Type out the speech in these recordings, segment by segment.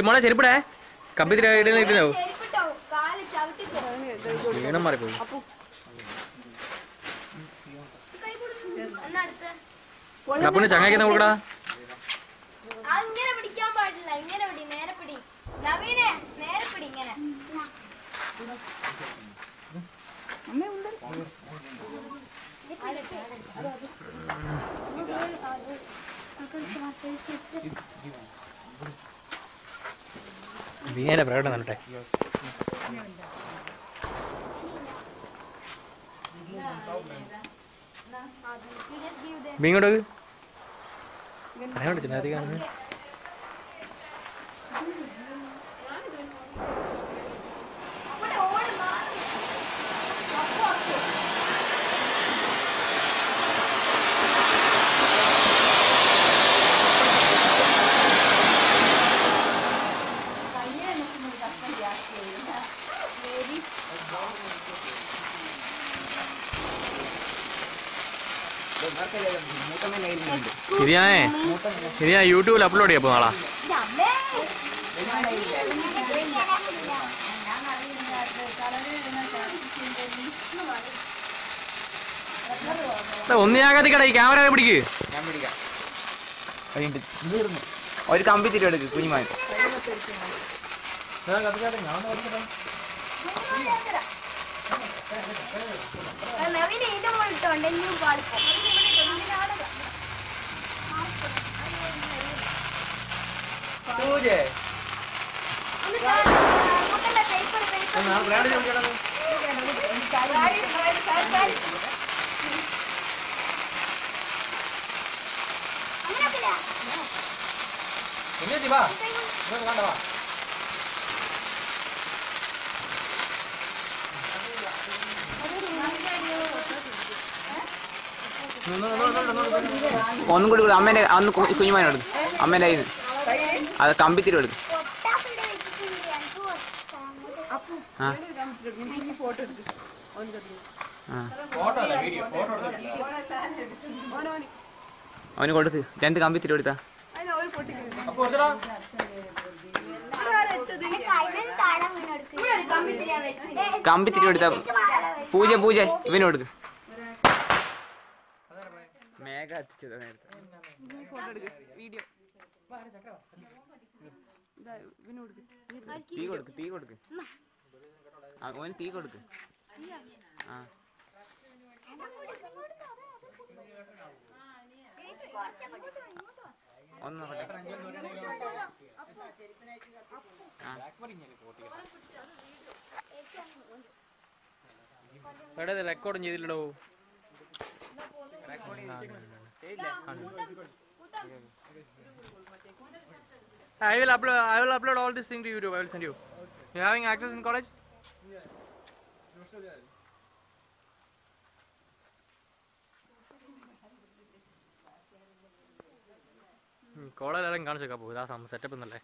മോളെ ചെരുപ്പിടേ കമ്പിത്തിരാവും ക്ഷീണം മാറിപ്പോയി. കപ്പിന് ചങ്ങായിക്കുന്ന കൊടുക്കടാ. അങ്ങനെ പിടിക്കാൻ പാടില്ല, ഇങ്ങനെ പിടി, നേരെ പിടി. നവീനെ നേരെ പിടി, ഇങ്ങനെ. നീന്റെ പ്രകടനം കണ്ടേ. ഇങ്ങോട്ട് അധികം ഇത് ഞാൻ യൂട്യൂബിൽ അപ്ലോഡ് ചെയ്യാം നാളെ. ഒന്ന് ഞാൻ കത്തിക്കട, ഈ ക്യാമറ പിടിക്ക്. ഞാൻ പിടിക്കാം. ഒരു കമ്പി തിരി എടുക്ക് കുഞ്ഞുമാൻ. ഒന്നും കൂടി അമ്മേന്റെ അന്ന് കുഞ്ഞുമാനോട് അമ്മേന്റെ കയ്യിൽ നിന്ന് അത് കമ്പിത്തിരി എടുക്കും. അവന് കൊടുക്ക്, 2 കമ്പിത്തിരി കൊടുത്താ. കമ്പിത്തിരി കൊടുത്താ. പൂജ ഇവന് കൊടുക്ക്. മേഘ എത്തിച്ചത് നേരത്തെ. തീ കൊടുക്ക് ഓന് തീ കൊടുക്ക്. ഒന്ന് റെക്കോർഡും ചെയ്തില്ലടോ. I will upload all this thing to YouTube. I will send you. You having access in college? കോളേജെല്ലാം കാണിച്ചേക്കാ പോകും. ഇതാ സെറ്റപ്പ് എന്നല്ലേ.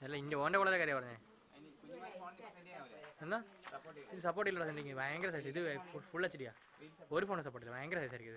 അല്ല ഓൻ്റെ കോളേജിലെ കാര്യം പറഞ്ഞേ. എന്നാ ഇത് സപ്പോർട്ട് ഇല്ലടാ. സെൻഡിങ് ഭയങ്കര സൈസ്. ഇത് ഫുൾ HD ഒരു ഫോണിൽ സപ്പോർട്ട് ഇല്ല. ഭയങ്കര സൈസ് ആയിരിക്കും ഇത്.